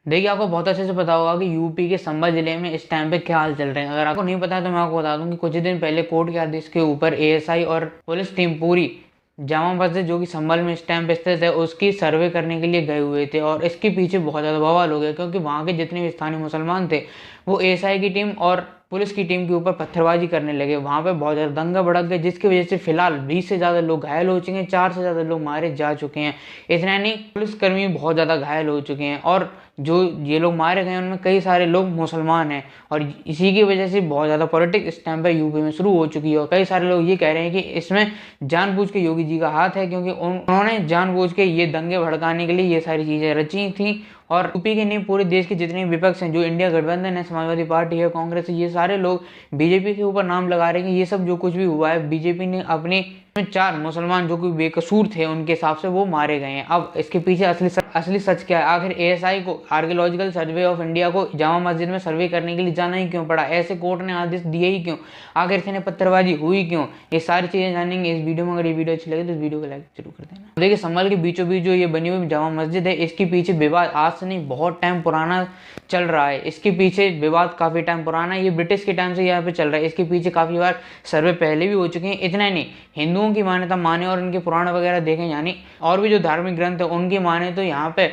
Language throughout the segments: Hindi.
देखिए, आपको बहुत अच्छे से पता होगा कि यूपी के संभल जिले में इस टाइम पे क्या हाल चल रहे हैं। अगर आपको नहीं पता है तो मैं आपको बता दूं कि कुछ ही दिन पहले कोर्ट के आदेश के ऊपर एएसआई और पुलिस टीम पूरी जामा मस्जिद जो कि संभल में इस टाइम पे स्थित है उसकी सर्वे करने के लिए गए हुए थे। और इसके पीछे बहुत ज़्यादा बवाल हो गया क्योंकि वहाँ के जितने भी स्थानीय मुसलमान थे वो एएसआई की टीम और पुलिस की टीम के ऊपर पत्थरबाजी करने लगे। वहाँ पे बहुत ज़्यादा दंगा भड़क गया जिसकी वजह से फिलहाल 20 से ज़्यादा लोग घायल हो चुके हैं, 4 से ज़्यादा लोग मारे जा चुके हैं। इतना नहीं, पुलिसकर्मी बहुत ज़्यादा घायल हो चुके हैं और जो ये लोग मारे गए उनमें कई सारे लोग मुसलमान हैं। और इसी की वजह से बहुत ज़्यादा पॉलिटिक्स इस टाइम पे यूपी में शुरू हो चुकी है। और कई सारे लोग ये कह रहे हैं कि इसमें जानबूझ के योगी जी का हाथ है क्योंकि उन्होंने जानबूझ के ये दंगे भड़काने के लिए ये सारी चीज़ें रची थी। और यूपी के नहीं, पूरे देश के जितने विपक्ष हैं, जो इंडिया गठबंधन है, समाजवादी पार्टी है, कांग्रेस है, ये सारे लोग बीजेपी के ऊपर नाम लगा रहे हैं कि ये सब जो कुछ भी हुआ है बीजेपी ने अपने 4 मुसलमान जो कि बेकसूर थे उनके हिसाब से वो मारे गए हैं। अब इसके पीछे असली सच क्या है? आखिर एएसआई को, आर्कियोलॉजिकल सर्वे ऑफ इंडिया को जामा मस्जिद में सर्वे करने के लिए जाना ही क्यों पड़ा? ऐसे कोर्ट ने आदेश दिए ही क्यों? आखिर इतने पत्थरबाजी हुई क्यों? ये सारी चीजें जानेंगे इस वीडियो में। अगर ये वीडियो अच्छी लगे तो इस वीडियो को लाइक जरूर कर देना। देखिए, संभल के बीचों बीच जो ये बनी हुई जामा मस्जिद है, इसके पीछे विवाद आज से नहीं, बहुत टाइम पुराना चल रहा है। इसके पीछे विवाद काफी टाइम पुराना है, ये ब्रिटिश के टाइम से यहाँ पे चल रहा है। इसके पीछे काफी बार सर्वे पहले भी हो चुके हैं। इतना नहीं, हिंदुओं की मान्यता माने और उनके पुराण वगैरह देखें, यानी और भी जो धार्मिक ग्रंथ है उनकी माने तो यहाँ पे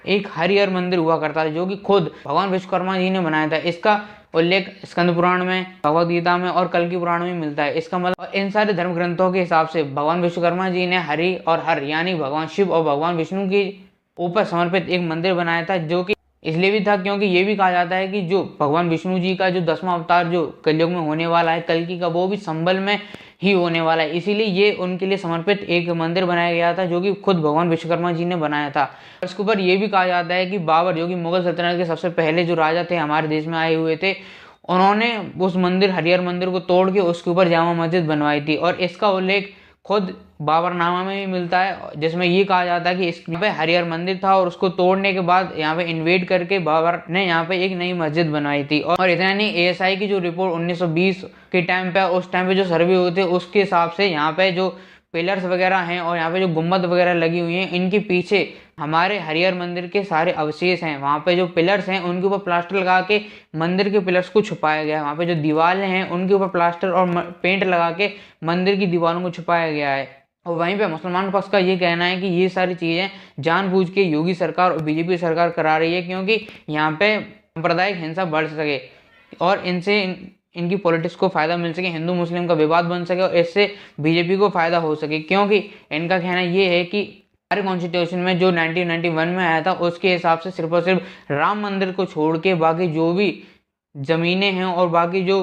एक हरिहर मंदिर हुआ करता था जो कि खुद भगवान विश्वकर्मा जी ने बनाया था। इसका उल्लेख स्कंद पुराण में, भगवद गीता में और कल्कि पुराण में मिलता है। इसका मतलब इन सारे धर्म ग्रंथों के हिसाब से भगवान विश्वकर्मा जी ने हरि और हर यानी भगवान शिव और भगवान विष्णु के ऊपर समर्पित एक मंदिर बनाया था, जो कि इसलिए भी था क्योंकि ये भी कहा जाता है कि जो भगवान विष्णु जी का जो 10वां अवतार जो कलयुग में होने वाला है, कल्कि का, वो भी संभल में ही होने वाला है। इसीलिए ये उनके लिए समर्पित एक मंदिर बनाया गया था जो कि खुद भगवान विश्वकर्मा जी ने बनाया था। इसके ऊपर ये भी कहा जाता है कि बाबर, जो कि मुगल सल्तनत के सबसे पहले जो राजा थे, हमारे देश में आए हुए थे, उन्होंने उस मंदिर, हरिहर मंदिर को तोड़ के उसके ऊपर जामा मस्जिद बनवाई थी। और इसका उल्लेख खुद बाबरनामा में भी मिलता है जिसमें ये कहा जाता है कि इस पे हरिहर मंदिर था और उसको तोड़ने के बाद यहाँ पे इन्वेड करके बाबर ने यहाँ पे एक नई मस्जिद बनवाई थी। और इतना नहीं, एएसआई की जो रिपोर्ट 1920 के टाइम पे, उस टाइम पे जो सर्वे हुए थे उसके हिसाब से यहाँ पे जो पिलर्स वगैरह हैं और यहाँ पे जो गुम्बद वगैरह लगी हुई हैं, इनके पीछे हमारे हरिहर मंदिर के सारे अवशेष हैं। वहाँ पे जो पिलर्स हैं उनके ऊपर प्लास्टर लगा के मंदिर के पिलर्स को छुपाया गया है। वहाँ पे जो दीवारें हैं उनके ऊपर प्लास्टर और पेंट लगा के मंदिर की दीवारों को छुपाया गया है। और वहीं पे मुसलमान पक्ष का ये कहना है कि ये सारी चीज़ें जानबूझ के योगी सरकार और बीजेपी सरकार करा रही है क्योंकि यहाँ पे सांप्रदायिक हिंसा बढ़ सके और इनसे इनकी पॉलिटिक्स को फायदा मिल सके, हिंदू मुस्लिम का विवाद बन सके और इससे बीजेपी को फायदा हो सके। क्योंकि इनका कहना ये है कि हमारे कॉन्स्टिट्यूशन में जो 1991 में आया था उसके हिसाब से सिर्फ और सिर्फ राम मंदिर को छोड़ के बाकी जो भी जमीनें हैं और बाकी जो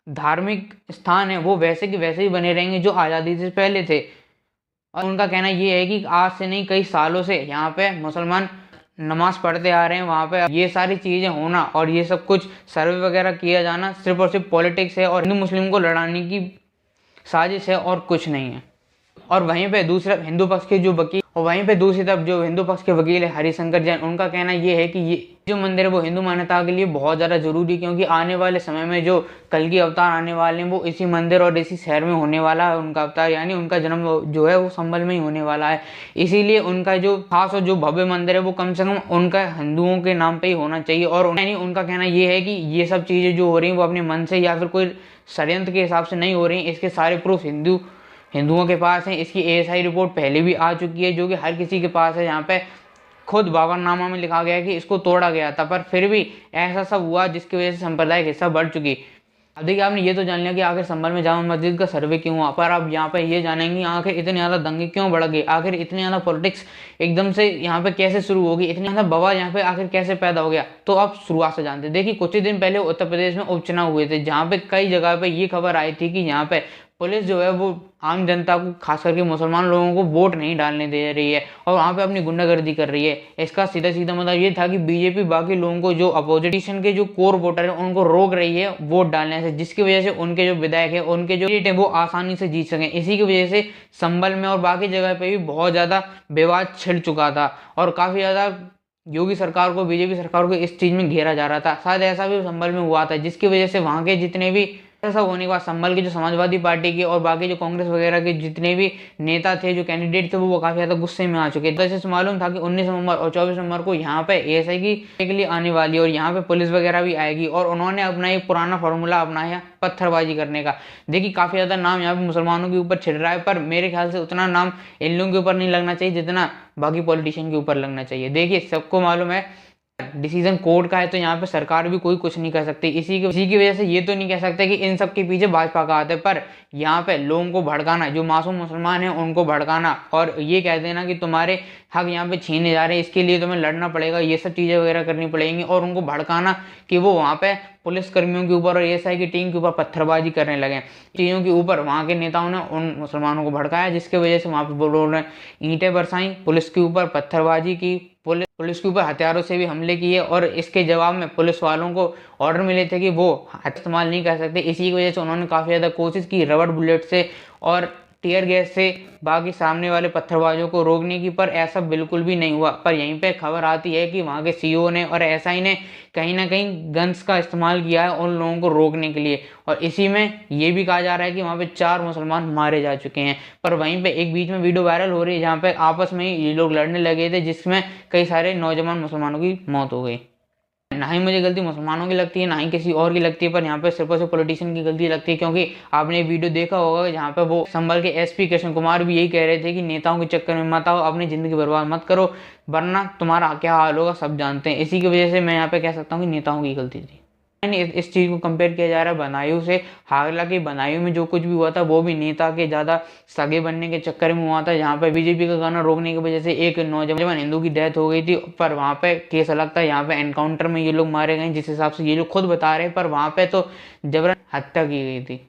धार्मिक स्थान है वो वैसे के वैसे ही बने रहेंगे जो आज़ादी से पहले थे। और उनका कहना ये है कि आज से नहीं, कई सालों से यहाँ पे मुसलमान नमाज पढ़ते आ रहे हैं। वहाँ पे ये सारी चीज़ें होना और ये सब कुछ सर्वे वगैरह किया जाना सिर्फ और सिर्फ पॉलिटिक्स है और हिंदू मुस्लिम को लड़ाने की साजिश है और कुछ नहीं है। और वहीं पे दूसरा हिंदू पक्ष के जो वकील, और वहीं पे दूसरी तरफ जो हिंदू पक्ष के वकील है हरिशंकर जैन, उनका कहना ये है कि ये जो मंदिर है वो हिंदू मान्यता के लिए बहुत ज़्यादा जरूरी है क्योंकि आने वाले समय में जो कल्कि अवतार आने वाले हैं वो इसी मंदिर और इसी शहर में होने वाला है। उनका अवतार यानी उनका जन्म जो है वो संभल में ही होने वाला है। इसीलिए उनका जो खास और जो भव्य मंदिर है वो कम से कम उनका हिंदुओं के नाम पर ही होना चाहिए। और यानी उनका कहना ये है कि ये सब चीज़ें जो हो रही हैं वो अपने मन से या फिर कोई षड्यंत्र के हिसाब से नहीं हो रही हैं। इसके सारे प्रूफ हिंदुओं के पास है। इसकी एएसआई रिपोर्ट पहले भी आ चुकी है जो कि हर किसी के पास है। यहाँ पे खुद बाबरनामा में लिखा गया है कि इसको तोड़ा गया था, पर फिर भी ऐसा सब हुआ जिसकी वजह से सांप्रदायिक हिस्सा बढ़ चुकी। अब देखिए, आपने ये तो जान लिया कि आखिर संभल में जामा मस्जिद का सर्वे क्यों हुआ, पर आप यहाँ पे ये जानेंगे आखिर इतने ज़्यादा दंगे क्यों बढ़ गए, आखिर इतनी ज़्यादा पॉलिटिक्स एकदम से यहाँ पे कैसे शुरू होगी, इतनी ज़्यादा बवाल यहाँ पे आखिर कैसे पैदा हो गया। तो आप शुरुआत से जानते हैं। देखिए, कुछ ही दिन पहले उत्तर प्रदेश में उपचुनाव हुए थे जहाँ पे कई जगह पे ये खबर आई थी कि यहाँ पे पुलिस जो है वो आम जनता को, खास करके मुसलमान लोगों को वोट नहीं डालने दे रही है और वहाँ पे अपनी गुंडागर्दी कर रही है। इसका सीधा सीधा मतलब ये था कि बीजेपी बाकी लोगों को, जो अपोजिशन के जो कोर वोटर है, उनको रोक रही है वोट डालने से, जिसकी वजह से उनके जो विधायक है, उनके जो सीट है वो आसानी से जीत सकें। इसी की वजह से संभल में और बाकी जगह पे भी बहुत ज़्यादा विवाद छिड़ चुका था और काफ़ी ज़्यादा योगी सरकार को, बीजेपी सरकार को इस चीज़ में घेरा जा रहा था। शायद ऐसा भी संभल में हुआ था जिसकी वजह से वहाँ के जितने भी ऐसा होने के बाद संभल के जो समाजवादी पार्टी के और बाकी जो कांग्रेस वगैरह के जितने भी नेता थे, जो कैंडिडेट थे, वो काफी ज्यादा गुस्से में आ चुके थे। तो जैसे मालूम था कि 19 नवंबर और 24 नवंबर को यहाँ पे एएसआई के लिए आने वाली है और यहाँ पे पुलिस वगैरह भी आएगी, और उन्होंने अपना एक पुराना फॉर्मूला अपनाया पत्थरबाजी करने का। देखिए काफी ज्यादा नाम यहाँ पे मुसलमानों के ऊपर छिड़ रहा है, पर मेरे ख्याल से उतना नाम इन लोगों के ऊपर नहीं लगना चाहिए जितना बाकी पॉलिटिशियन के ऊपर लगना चाहिए। देखिए सबको मालूम है डिसीजन कोर्ट का है, तो यहाँ पे सरकार भी कोई कुछ नहीं कर सकती। इसी की वजह से ये तो नहीं कह सकते कि इन सब के पीछे भाजपा का हाथ है, पर यहाँ पे लोगों को भड़काना, जो मासूम मुसलमान हैं उनको भड़काना और ये कह देना कि तुम्हारे हक यहाँ पे छीने जा रहे हैं, इसके लिए तुम्हें लड़ना पड़ेगा, ये सब चीजें वगैरह करनी पड़ेंगी, और उनको भड़काना कि वो वहाँ पे पुलिस कर्मियों के ऊपर और एएसआई की टीम के ऊपर पत्थरबाजी करने लगे, चीजों के ऊपर वहाँ के नेताओं ने उन मुसलमानों को भड़काया, जिसकी वजह से वहाँ पे उन्होंने ईंटें बरसाई, पुलिस के ऊपर पत्थरबाजी की, पुलिस के ऊपर हथियारों से भी हमले किए, और इसके जवाब में पुलिस वालों को ऑर्डर मिले थे कि वो इस्तेमाल नहीं कर सकते। इसी की वजह से उन्होंने काफ़ी ज़्यादा कोशिश की रबड़ बुलेट से और टीयर गैस से बाकी सामने वाले पत्थरबाजों को रोकने की, पर ऐसा बिल्कुल भी नहीं हुआ। पर यहीं पे खबर आती है कि वहाँ के सीईओ ने और एसआई ने कहीं ना कहीं गन्स का इस्तेमाल किया है उन लोगों को रोकने के लिए, और इसी में ये भी कहा जा रहा है कि वहाँ पे 4 मुसलमान मारे जा चुके हैं। पर वहीं पे एक बीच में वीडियो वायरल हो रही है जहाँ पे आपस में ये लोग लड़ने लगे थे, जिसमें कई सारे नौजवान मुसलमानों की मौत हो गई। ना ही मुझे गलती मुसलमानों की लगती है, ना ही किसी और की लगती है, पर यहाँ पे सिर्फ और सिर्फ पॉलिटिशियन की गलती लगती है, क्योंकि आपने वीडियो देखा होगा जहाँ पे वो संभल के एसपी कृष्ण कुमार भी यही कह रहे थे कि नेताओं के चक्कर में मत आओ, अपनी जिंदगी बर्बाद मत करो, वरना तुम्हारा क्या हाल होगा सब जानते हैं। इसी की वजह से मैं यहाँ पे कह सकता हूँ कि नेताओं की गलती थी। इस चीज को कंपेयर किया जा रहा है बदायूं से, हालांकि बदायूं में जो कुछ भी हुआ था वो भी नेता के ज्यादा सगे बनने के चक्कर में हुआ था, जहाँ पे बीजेपी का गाना रोकने की वजह से एक नौजवान हिंदू की डेथ हो गई थी, पर वहाँ पे केस अलग था, यहाँ पे एनकाउंटर में ये लोग मारे गए जिस हिसाब से ये लोग खुद बता रहे हैं, पर वहाँ पे तो जबरन हत्या की गई थी।